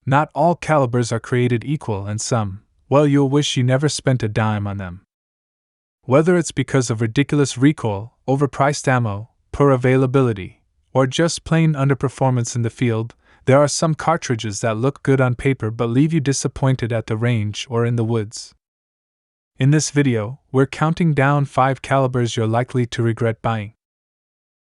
Not all calibers are created equal, and some, well, you'll wish you never spent a dime on them. Whether it's because of ridiculous recoil, overpriced ammo, poor availability, or just plain underperformance in the field, there are some cartridges that look good on paper but leave you disappointed at the range or in the woods. In this video, we're counting down 5 calibers you're likely to regret buying.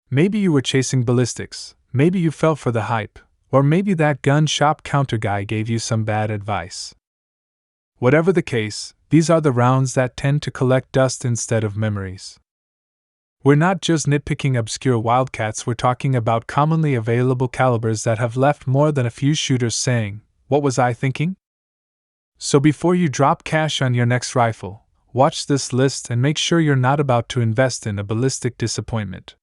Maybe you were chasing ballistics, maybe you fell for the hype, or maybe that gun shop counter guy gave you some bad advice. Whatever the case, these are the rounds that tend to collect dust instead of memories. We're not just nitpicking obscure wildcats, we're talking about commonly available calibers that have left more than a few shooters saying, "What was I thinking?" So before you drop cash on your next rifle, watch this list and make sure you're not about to invest in a ballistic disappointment.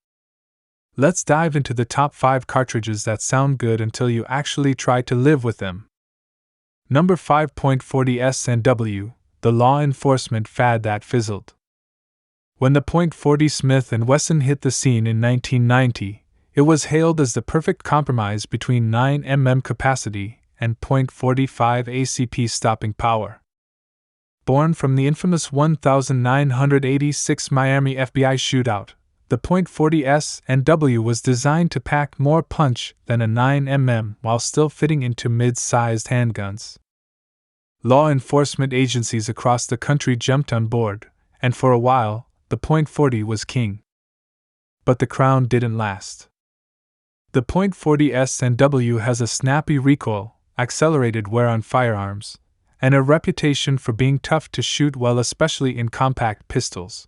Let's dive into the top 5 cartridges that sound good until you actually try to live with them. Number 5. .40 S&W, the law enforcement fad that fizzled. When the .40 Smith & Wesson hit the scene in 1990, it was hailed as the perfect compromise between 9mm capacity and .45 ACP stopping power. Born from the infamous 1986 Miami FBI shootout, the .40 S&W was designed to pack more punch than a 9mm while still fitting into mid-sized handguns. Law enforcement agencies across the country jumped on board, and for a while, the .40 was king. But the crown didn't last. The .40 S&W has a snappy recoil, accelerated wear on firearms, and a reputation for being tough to shoot well, especially in compact pistols.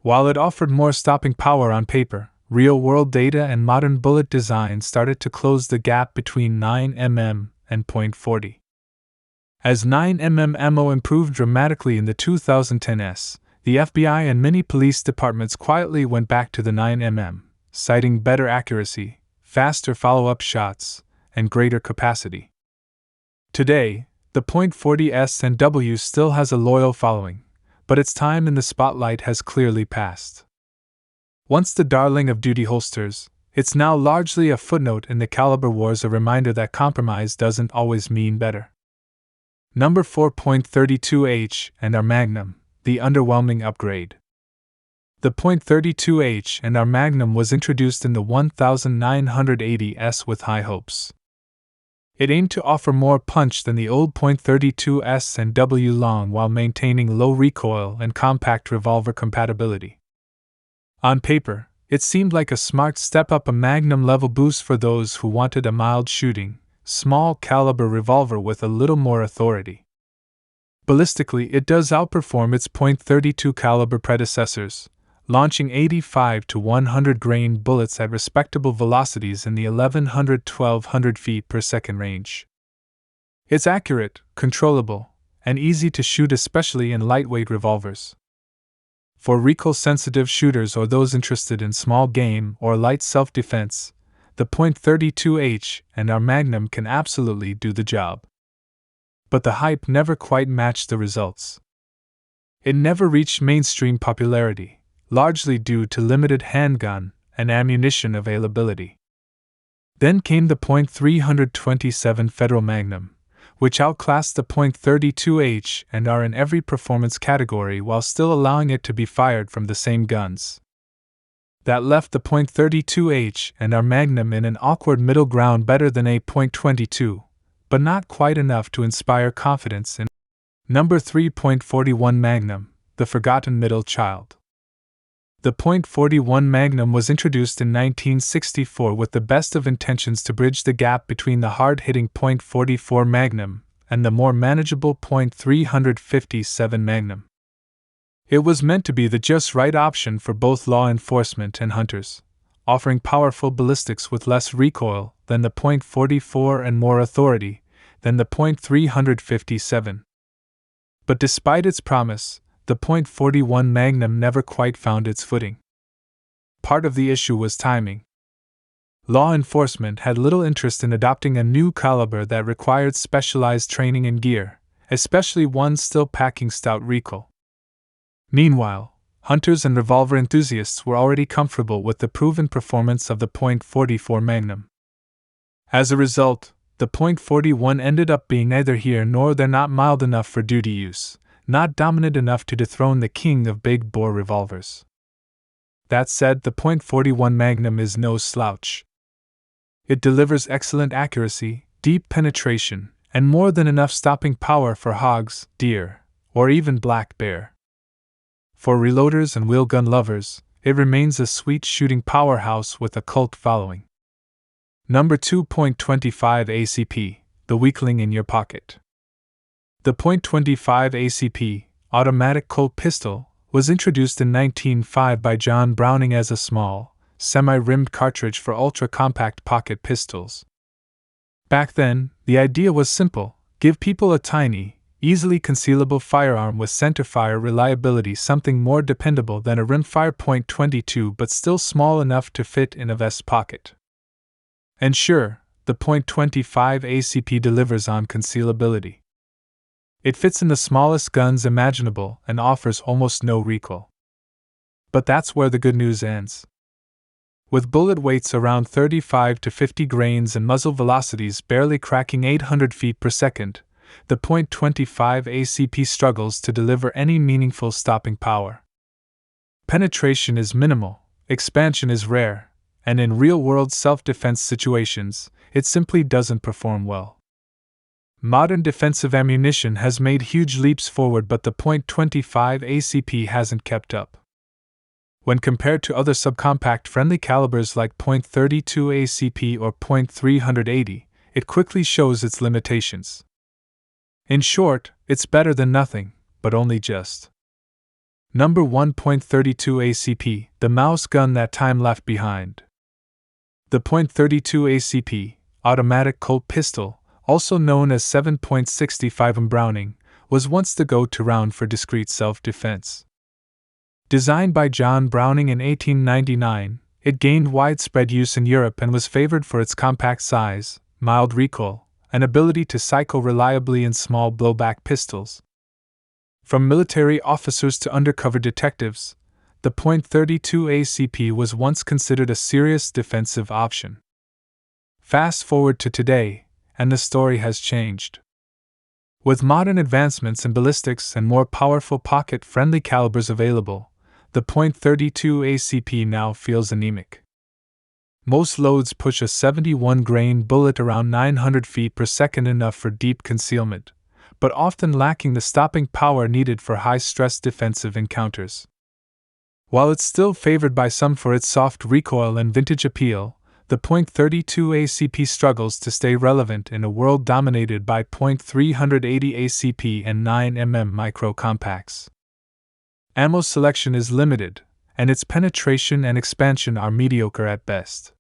While it offered more stopping power on paper, real-world data and modern bullet design started to close the gap between 9mm and .40. As 9mm ammo improved dramatically in the 2010s, the FBI and many police departments quietly went back to the 9mm, citing better accuracy, faster follow-up shots, and greater capacity. Today, the .40 S&W still has a loyal following, but its time in the spotlight has clearly passed. Once the darling of duty holsters, it's now largely a footnote in the caliber wars, a reminder that compromise doesn't always mean better. Number 4. .32H and our Magnum, the underwhelming upgrade. The .32H and our Magnum was introduced in the 1980s with high hopes. It aimed to offer more punch than the old .32 S&W long while maintaining low recoil and compact revolver compatibility. On paper, it seemed like a smart step up, a Magnum level boost for those who wanted a mild shooting, small caliber revolver with a little more authority. Ballistically, it does outperform its .32 caliber predecessors, launching 85 to 100 grain bullets at respectable velocities in the 1100-1200 feet per second range. It's accurate, controllable, and easy to shoot, especially in lightweight revolvers. For recoil-sensitive shooters or those interested in small game or light self-defense, the .32H and our Magnum can absolutely do the job. But the hype never quite matched the results. It never reached mainstream popularity, largely due to limited handgun and ammunition availability. Then came the .327 Federal Magnum, which outclassed the .32H and are in every performance category while still allowing it to be fired from the same guns. That left the .32H and our Magnum in an awkward middle ground, better than a .22, but not quite enough to inspire confidence in. Number 3. .41 Magnum, the forgotten middle child. The .41 Magnum was introduced in 1964 with the best of intentions to bridge the gap between the hard-hitting .44 Magnum and the more manageable .357 Magnum. It was meant to be the just right option for both law enforcement and hunters, offering powerful ballistics with less recoil than the .44 and more authority than the .357. But despite its promise, the .41 Magnum never quite found its footing. Part of the issue was timing. Law enforcement had little interest in adopting a new caliber that required specialized training and gear, especially one still packing stout recoil. Meanwhile, hunters and revolver enthusiasts were already comfortable with the proven performance of the .44 Magnum. As a result, the .41 ended up being neither here nor there, not mild enough for duty use, not dominant enough to dethrone the king of big bore revolvers. That said, the .41 Magnum is no slouch. It delivers excellent accuracy, deep penetration, and more than enough stopping power for hogs, deer, or even black bear. For reloaders and wheelgun lovers, it remains a sweet shooting powerhouse with a cult following. Number 2.25 ACP, the weakling in your pocket. The .25 ACP, automatic Colt pistol, was introduced in 1905 by John Browning as a small, semi-rimmed cartridge for ultra-compact pocket pistols. Back then, the idea was simple: give people a tiny, easily concealable firearm with centerfire reliability, something more dependable than a rimfire .22 but still small enough to fit in a vest pocket. And sure, the .25 ACP delivers on concealability. It fits in the smallest guns imaginable and offers almost no recoil. But that's where the good news ends. With bullet weights around 35 to 50 grains and muzzle velocities barely cracking 800 feet per second, the .25 ACP struggles to deliver any meaningful stopping power. Penetration is minimal, expansion is rare, and in real-world self-defense situations, it simply doesn't perform well. Modern defensive ammunition has made huge leaps forward, but the .25 ACP hasn't kept up. When compared to other subcompact friendly calibers like .32 ACP or .380, it quickly shows its limitations. In short, it's better than nothing, but only just. Number 1.32 ACP, the mouse gun that time left behind. The .32 ACP, automatic Colt pistol, also known as 7.65 Browning, was once the go-to round for discreet self-defense. Designed by John Browning in 1899, it gained widespread use in Europe and was favored for its compact size, mild recoil, and ability to cycle reliably in small blowback pistols. From military officers to undercover detectives, the .32 ACP was once considered a serious defensive option. Fast forward to today, and the story has changed. With modern advancements in ballistics and more powerful pocket-friendly calibers available, the .32 ACP now feels anemic. Most loads push a 71-grain bullet around 900 feet per second, enough for deep concealment, but often lacking the stopping power needed for high-stress defensive encounters. While it's still favored by some for its soft recoil and vintage appeal, the .32 ACP struggles to stay relevant in a world dominated by .380 ACP and 9mm micro compacts. Ammo selection is limited, and its penetration and expansion are mediocre at best.